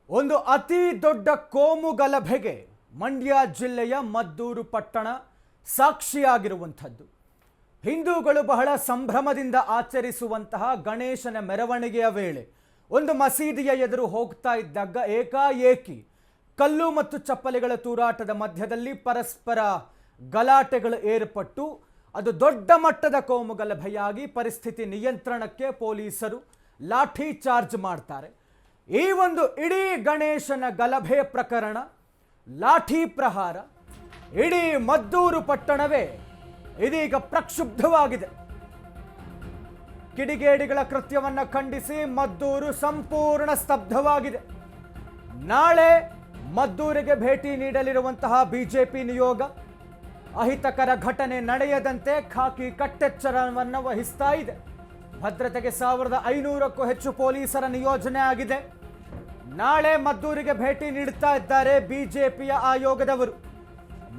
ಒಂದು ಅತಿ ದೊಡ್ಡ ಕೋಮು ಗಲಭೆಗೆ ಮಂಡ್ಯ ಜಿಲ್ಲೆಯ ಮದ್ದೂರು ಪಟ್ಟಣ ಸಾಕ್ಷಿಯಾಗಿರುವಂಥದ್ದು. ಹಿಂದೂಗಳು ಬಹಳ ಸಂಭ್ರಮದಿಂದ ಆಚರಿಸುವಂತಹ ಗಣೇಶನ ಮೆರವಣಿಗೆಯ ವೇಳೆ ಒಂದು ಮಸೀದಿಯ ಎದುರು ಹೋಗ್ತಾ ಇದ್ದಾಗ ಏಕಾಏಕಿ ಕಲ್ಲು ಮತ್ತು ಚಪ್ಪಲಿಗಳ ತೂರಾಟದ ಮಧ್ಯದಲ್ಲಿ ಪರಸ್ಪರ ಗಲಾಟೆಗಳು ಏರ್ಪಟ್ಟು ಅದು ದೊಡ್ಡ ಮಟ್ಟದ ಕೋಮು ಗಲಭೆಯಾಗಿ ಪರಿಸ್ಥಿತಿ ನಿಯಂತ್ರಣಕ್ಕೆ ಪೊಲೀಸರು ಲಾಠಿ ಚಾರ್ಜ್ ಮಾಡ್ತಾರೆ. ಈ ಒಂದು ಇಡೀ ಗಣೇಶನ ಗಲಭೆ ಪ್ರಕರಣ, ಲಾಠಿ ಪ್ರಹಾರ, ಇಡೀ ಮದ್ದೂರು ಪಟ್ಟಣವೇ ಇದೀಗ ಪ್ರಕ್ಷುಬ್ಧವಾಗಿದೆ. ಕಿಡಿಗೇಡಿಗಳ ಕೃತ್ಯವನ್ನು ಖಂಡಿಸಿ ಮದ್ದೂರು ಸಂಪೂರ್ಣ ಸ್ತಬ್ಧವಾಗಿದೆ. ನಾಳೆ ಮದ್ದೂರಿಗೆ ಭೇಟಿ ನೀಡಲಿರುವಂತಹ ಬಿಜೆಪಿ ನಿಯೋಗ ಅಹಿತಕರ ಘಟನೆ ನಡೆಯದಂತೆ ಖಾಕಿ ಕಟ್ಟೆಚ್ಚರವನ್ನು ವಹಿಸ್ತಾ ಇದೆ. ಭದ್ರತೆಗೆ 1500ಕ್ಕೂ ಹೆಚ್ಚು ಪೊಲೀಸರ ನಿಯೋಜನೆ ಆಗಿದೆ. ನಾಳೆ ಮದ್ದೂರಿಗೆ ಭೇಟಿ ನೀಡುತ್ತಾ ಇದ್ದಾರೆ ಬಿಜೆಪಿಯ ಆಯೋಗದವರು.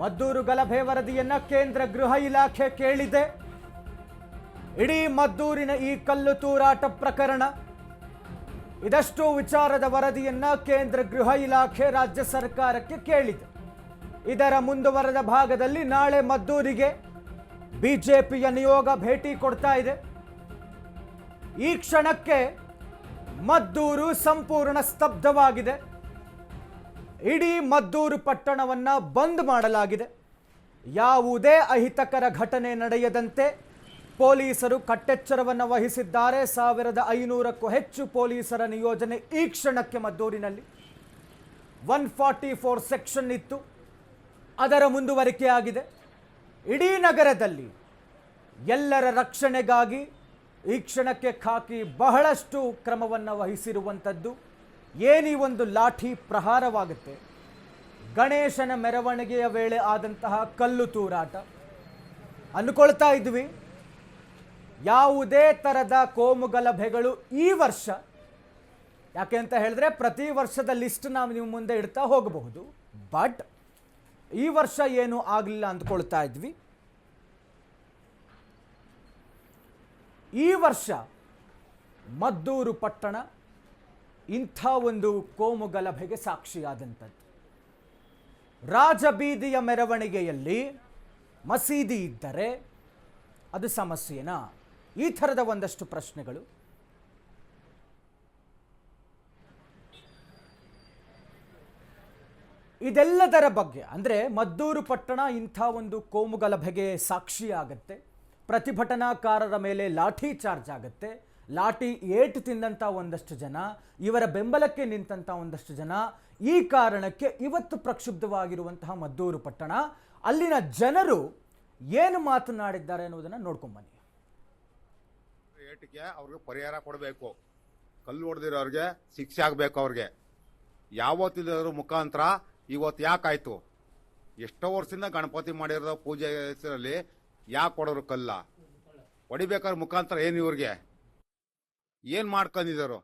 ಮದ್ದೂರು ಗಲಭೆ ವರದಿಯನ್ನ ಕೇಂದ್ರ ಗೃಹ ಇಲಾಖೆ ಕೇಳಿದೆ. ಇಡೀ ಮದ್ದೂರಿನ ಈ ಕಲ್ಲು ತೂರಾಟ ಪ್ರಕರಣ, ಇದಷ್ಟು ವಿಚಾರದ ವರದಿಯನ್ನ ಕೇಂದ್ರ ಗೃಹ ಇಲಾಖೆ ರಾಜ್ಯ ಸರ್ಕಾರಕ್ಕೆ ಕೇಳಿದೆ. ಇದರ ಮುಂದುವರೆದ ಭಾಗದಲ್ಲಿ ನಾಳೆ ಮದ್ದೂರಿಗೆ ಬಿಜೆಪಿಯ ನಿಯೋಗ ಭೇಟಿ ಕೊಡ್ತಾ ಇದೆ. ಈ ಕ್ಷಣಕ್ಕೆ ಮದ್ದೂರು ಸಂಪೂರ್ಣ ಸ್ತಬ್ಧವಾಗಿದೆ. ಇಡೀ ಮದ್ದೂರು ಪಟ್ಟಣವನ್ನು ಬಂದ್ ಮಾಡಲಾಗಿದೆ. ಯಾವುದೇ ಅಹಿತಕರ ಘಟನೆ ನಡೆಯದಂತೆ ಪೊಲೀಸರು ಕಟ್ಟೆಚ್ಚರವನ್ನು ವಹಿಸಿದ್ದಾರೆ. 1500ಕ್ಕೂ ಹೆಚ್ಚು ಪೊಲೀಸರ ನಿಯೋಜನೆ ಈ ಕ್ಷಣಕ್ಕೆ ಮದ್ದೂರಿನಲ್ಲಿ. 144 ಸೆಕ್ಷನ್ ಇತ್ತು, ಅದರ ಮುಂದುವರಿಕೆಯಾಗಿದೆ. ಇಡೀ ನಗರದಲ್ಲಿ ಎಲ್ಲರ ರಕ್ಷಣೆಗಾಗಿ ಈ ಕ್ಷಣಕ್ಕೆ ಖಾಕಿ ಬಹಳಷ್ಟು ಕ್ರಮವನ್ನು ವಹಿಸಿರುವಂಥದ್ದು. ಏನೀ ಒಂದು ಲಾಠಿ ಪ್ರಹಾರವಾಗುತ್ತೆ, ಗಣೇಶನ ಮೆರವಣಿಗೆಯ ವೇಳೆ ಆದಂತಹ ಕಲ್ಲು ತೂರಾಟ, ಅಂದುಕೊಳ್ತಾ ಇದ್ವಿ ಯಾವುದೇ ಥರದ ಕೋಮು ಗಲಭೆಗಳು ಈ ವರ್ಷ, ಯಾಕೆ ಅಂತ ಹೇಳಿದ್ರೆ ಪ್ರತಿ ವರ್ಷದ ಲಿಸ್ಟ್ ನಾವು ನೀವು ಮುಂದೆ ಇಡ್ತಾ ಹೋಗಬಹುದು, ಬಟ್ ಈ ವರ್ಷ ಏನು ಆಗಲಿಲ್ಲ ಅಂದ್ಕೊಳ್ತಾ ಇದ್ವಿ. ಈ ವರ್ಷ ಮದ್ದೂರು ಪಟ್ಟಣ ಇಂಥ ಒಂದು ಕೋಮು ಗಲಭೆಗೆ ಸಾಕ್ಷಿಯಾದಂಥದ್ದು. ರಾಜಬೀದಿಯ ಮೆರವಣಿಗೆಯಲ್ಲಿ ಮಸೀದಿ ಇದ್ದರೆ ಅದು ಸಮಸ್ಯೆನಾ? ಈ ಥರದ ಒಂದಷ್ಟು ಪ್ರಶ್ನೆಗಳು. ಇದೆಲ್ಲದರ ಬಗ್ಗೆ ಅಂದರೆ ಮದ್ದೂರು ಪಟ್ಟಣ ಇಂಥ ಒಂದು ಕೋಮು ಗಲಭೆಗೆ ಸಾಕ್ಷಿಯಾಗತ್ತೆ. ಪ್ರತಿಭಟನಾಕಾರರ ಮೇಲೆ ಲಾಠಿ ಚಾರ್ಜ್ ಆಗುತ್ತೆ. ಲಾಠಿ ಏಟು ತಿಂದಂಥ ಒಂದಷ್ಟು ಜನ, ಇವರ ಬೆಂಬಲಕ್ಕೆ ನಿಂತಹ ಒಂದಷ್ಟು ಜನ. ಈ ಕಾರಣಕ್ಕೆ ಇವತ್ತು ಪ್ರಕ್ಷುಬ್ಧವಾಗಿರುವಂತಹ ಮದ್ದೂರು ಪಟ್ಟಣ, ಅಲ್ಲಿನ ಜನರು ಏನು ಮಾತನಾಡಿದ್ದಾರೆ ಅನ್ನೋದನ್ನು ನೋಡ್ಕೊಂಬನ್ನಿ. ಏಟಿಗೆ ಅವ್ರಿಗೆ ಪರಿಹಾರ ಕೊಡಬೇಕು, ಕಲ್ಲು ಹೊಡೆದಿರೋರಿಗೆ ಶಿಕ್ಷೆ ಆಗಬೇಕು. ಅವ್ರಿಗೆ ಯಾವತ್ತಿಲ್ಲದ್ರ ಮುಖಾಂತರ ಇವತ್ತು ಯಾಕಾಯ್ತು? ಎಷ್ಟೋ ವರ್ಷದಿಂದ ಗಣಪತಿ ಮಾಡಿರೋ ಪೂಜೆ ಹೆಸರಲ್ಲಿ ಯಾಕೆ ಕೊಡೋರು ಕಲ್ಲ? ಹೊಡಿಬೇಕಾದ್ರ ಮುಖಾಂತರ ಏನು ಇವ್ರಿಗೆ ಏನು ಮಾಡ್ಕೊಂಡಿದ್ದಾರೋ?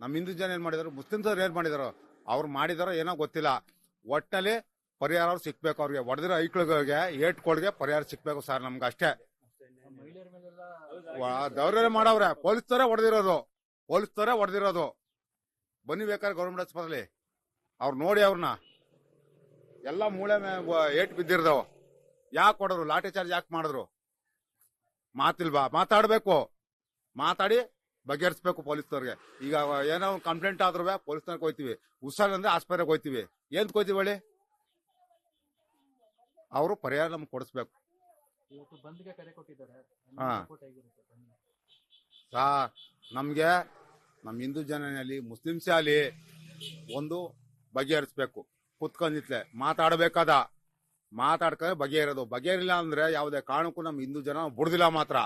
ನಮ್ಮ ಹಿಂದೂ ಜನ ಏನು ಮಾಡಿದಾರೋ, ಮುಸ್ಲಿಮ್ಸವ್ರು ಏನು ಮಾಡಿದಾರೋ, ಅವ್ರು ಮಾಡಿದಾರೋ ಏನೋ ಗೊತ್ತಿಲ್ಲ. ಒಟ್ಟಲ್ಲಿ ಪರಿಹಾರ ಅವ್ರು ಸಿಕ್ಬೇಕು. ಅವ್ರಿಗೆ ಹೊಡೆದಿರೋ ಐಕ್ಳಿಗೆ ಏಟ್ಕೊಳ್ಗೆ ಪರಿಹಾರ ಸಿಕ್ಬೇಕು ಸರ್, ನಮ್ಗೆ ಅಷ್ಟೇ. ದೌರ್ಜನ್ಯ ಮಾಡವ್ರೆ, ಪೊಲೀಸ್ನವರೇ ಹೊಡೆದಿರೋದು. ಬನ್ನಿ ಬೇಕಾದ್ರೆ ಗೌರ್ಮೆಂಟ್ ಆಸ್ಪತ್ರೆಲಿ ಅವ್ರು ನೋಡಿ, ಅವ್ರನ್ನ ಎಲ್ಲ ಮೂಳೆ ಏಟ್ ಬಿದ್ದಿರ್ದವ. ಯಾಕೆ ಕೊಡೋರು? ಲಾಠಿ ಚಾರ್ಜ್ ಯಾಕೆ ಮಾಡಿದ್ರು? ಮಾತಿಲ್ವಾ? ಮಾತಾಡಬೇಕು, ಮಾತಾಡಿ ಬಗೆಹರಿಸ್ಬೇಕು ಪೊಲೀಸ್ನವ್ರಿಗೆ. ಈಗ ಏನೋ ಕಂಪ್ಲೇಂಟ್ ಆದ್ರೂ ಪೊಲೀಸ್ನವ್ರಿಗೆ ಹೋಯ್ತೀವಿ, ಹುಷಾರಂದ್ರೆ ಆಸ್ಪತ್ರೆಗೆ ಹೋಯ್ತೀವಿ. ಏನ್ ಹೋಯ್ತೀವಿ ಹೇಳಿ? ಅವರು ಪರಿಹಾರ ನಮ್ಗೆ ಕೊಡಿಸ್ಬೇಕು. ನಮ್ಗೆ ನಮ್ಮ ಹಿಂದೂ ಜನನಲ್ಲಿ ಮುಸ್ಲಿಮ್ಸೇ ಅಲ್ಲಿ ಒಂದು ಬಗೆಹರಿಸ್ಬೇಕು. ಕುತ್ಕೊಂಡಿತ್ಲೆ ಮಾತಾಡಬೇಕಾದ ಮಾತಾಡ್ಕೊಂಡ್ರೆ ಬಗೆಹರೋದು. ಬಗೆಹರಿಲ್ಲ ಅಂದ್ರೆ ಯಾವುದೇ ಕಾರಣಕ್ಕೂ ನಮ್ಮ ಹಿಂದೂ ಜನ ಬಿಡುದಿಲ್ಲ. ಮಾತ್ರ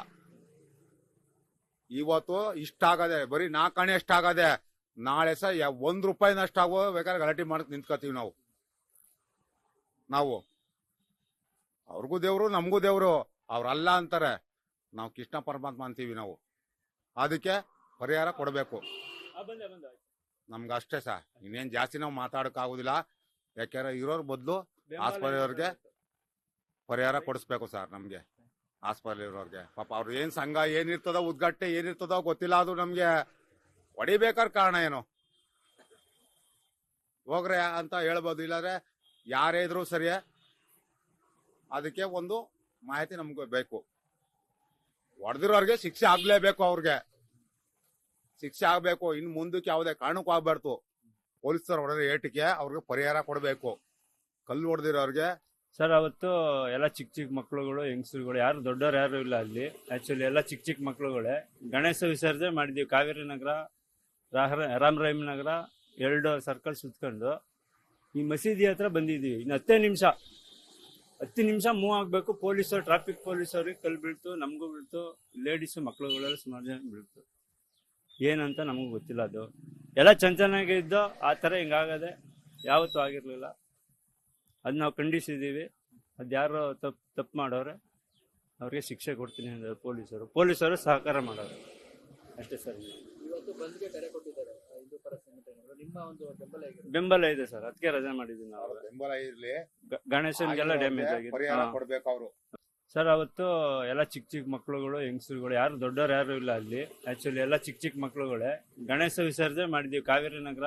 ಇವತ್ತು ಇಷ್ಟ ಆಗದೆ, ಬರೀ 4 ಆಣೆ ಎಷ್ಟಾಗದೆ, ನಾಳೆ ಸಹ ₹1 ಆಗೋ ಬೇಕಾದ್ರೆ ಗಲಾಟೆ ಮಾಡಕ್ ನಿಂತ್ಕೋತೀವಿ ನಾವು. ಅವ್ರಿಗೂ ದೇವ್ರು, ನಮಗೂ ದೇವ್ರು. ಅವ್ರಲ್ಲ ಅಂತಾರೆ, ನಾವು ಕೃಷ್ಣ ಪರಮಾತ್ಮ ಅಂತೀವಿ ನಾವು. ಅದಕ್ಕೆ ಪರಿಹಾರ ಕೊಡಬೇಕು ನಮ್ಗೆ, ಅಷ್ಟೇ ಸರ್. ಇನ್ನೇನು ಜಾಸ್ತಿ ನಾವು ಮಾತಾಡೋಕ್ಕಾಗೋದಿಲ್ಲ. ಯಾಕೆಂದ್ರೆ ಇರೋರ್ ಬದಲು ಆಸ್ಪತ್ರೆಯವ್ರಿಗೆ ಪರಿಹಾರ ಕೊಡಿಸ್ಬೇಕು ಸರ್. ನಮಗೆ ಆಸ್ಪತ್ರೆ ಇರೋರ್ಗೆ ಪಾಪ ಅವ್ರು ಏನ್ ಸಂಘ ಏನಿರ್ತದೋ, ಉದ್ಘಾಟನೆ ಏನಿರ್ತದೋ ಗೊತ್ತಿಲ್ಲ. ಅದು ನಮ್ಗೆ ಹೊಡಿಬೇಕಾದ ಕಾರಣ ಏನು? ಹೋಗ್ರೆ ಅಂತ ಹೇಳ್ಬೋದು. ಇಲ್ಲಾಂದ್ರೆ ಯಾರೇ ಇದ್ರು ಸರಿಯೇ, ಅದಕ್ಕೆ ಒಂದು ಮಾಹಿತಿ ನಮ್ಗೆ ಬೇಕು. ಹೊಡೆದಿರೋರ್ಗೆ ಶಿಕ್ಷೆ ಆಗ್ಲೇಬೇಕು, ಅವ್ರಿಗೆ ಶಿಕ್ಷೆ ಆಗ್ಬೇಕು. ಇನ್ನು ಮುಂದಕ್ಕೆ ಯಾವುದೇ ಕಾರಣಕ್ಕೂ ಆಗ್ಬಾರ್ದು. ಪೊಲೀಸರು ಹೊಡೆದ ಏಟಿಗೆ ಅವ್ರಿಗೆ ಪರಿಹಾರ ಕೊಡಬೇಕು. ಕಲ್ಲು ಹೊಡೆದಿರೋರ್ಗೆ ಸರ್ ಅವತ್ತು ಎಲ್ಲ ಚಿಕ್ಕ ಚಿಕ್ಕ ಮಕ್ಳುಗಳು ಹೆಂಗಸರುಗಳು ಯಾರು ದೊಡ್ಡವ್ರು ಯಾರು ಇಲ್ಲ ಅಲ್ಲಿ. ಆಕ್ಚುಲಿ ಎಲ್ಲ ಚಿಕ್ಕ ಚಿಕ್ಕ ಮಕ್ಳುಗಳೇ. ಗಣೇಶ ವಿಸರ್ಜನೆ ಮಾಡಿದ್ವಿ ಕಾವೇರಿ ನಗರ, ರಾಮ್ ರಹೀಮ್ ನಗರ 2 ಸರ್ಕಲ್ ಸುತ್ಕೊಂಡು ಈ ಮಸೀದಿ ಹತ್ರ ಬಂದಿದ್ದೀವಿ. ಇನ್ನು 10 ನಿಮಿಷ ಮೂವ್ ಆಗಬೇಕು. ಪೊಲೀಸರು, ಟ್ರಾಫಿಕ್ ಪೊಲೀಸವ್ರಿಗೆ ಕಲ್ಲು ಬೀಳ್ತು, ನಮಗೂ ಬೀಳ್ತು, ಲೇಡೀಸು ಮಕ್ಳುಗಳೆಲ್ಲ ಸುಮಾರು ಜನ ಬೀಳ್ತು. ಏನಂತ ನಮಗೂ ಗೊತ್ತಿಲ್ಲ. ಅದು ಎಲ್ಲ ಚೆನ್ನಾಗಿ ಇದ್ದು ಆ ಥರ ಹಿಂಗಾಗದೆ ಯಾವತ್ತೂ ಆಗಿರಲಿಲ್ಲ. ಅದು ನಾವು ಖಂಡಿಸಿದ್ದೀವಿ. ಅದು ಯಾರೋ ತಪ್ಪು ಮಾಡೋರೆ ಅವ್ರಿಗೆ ಶಿಕ್ಷೆ ಕೊಡ್ತೀನಿ ಅಂದ್ರೆ ಪೊಲೀಸರು ಸಹಕಾರ ಮಾಡೋರು ಅಷ್ಟೇ ಸರ್. ಇವತ್ತು ಬಂದ್ಗೆ ಕರೆ ಕೊಟ್ಟಿದ್ದಾರೆ ಹಿಂದೂ ಪರ ಸಂಘಟನೆಗಳು. ನಿಮ್ಮ ಒಂದು ಬೆಂಬಲ ಇದೆ ಸರ್, ಅದಕ್ಕೆ ರಜೆ ಮಾಡಿದ್ವಿ ನಾವು. ಬೆಂಬಲ ಇರ್ಲಿ, ಗಣೇಶನ್ಗೆಲ್ಲ ಡ್ಯಾಮೇಜ್ ಪರಿಹಾರ ಆಗಿದೆ ಕೊಡ್ಬೇಕು ಅವರು. ಸರ್ ಅವತ್ತು ಎಲ್ಲ ಚಿಕ್ಕ ಚಿಕ್ಕ ಮಕ್ಳುಗಳು ಹೆಂಗಸರುಗಳು ಯಾರು ದೊಡ್ಡವ್ರು ಯಾರು ಇಲ್ಲ ಅಲ್ಲಿ. ಆಕ್ಚುಲಿ ಎಲ್ಲ ಚಿಕ್ಕ ಚಿಕ್ಕ ಮಕ್ಳುಗಳೇ. ಗಣೇಶ ವಿಸರ್ಜನೆ ಮಾಡಿದ್ವಿ ಕಾವೇರಿ ನಗರ,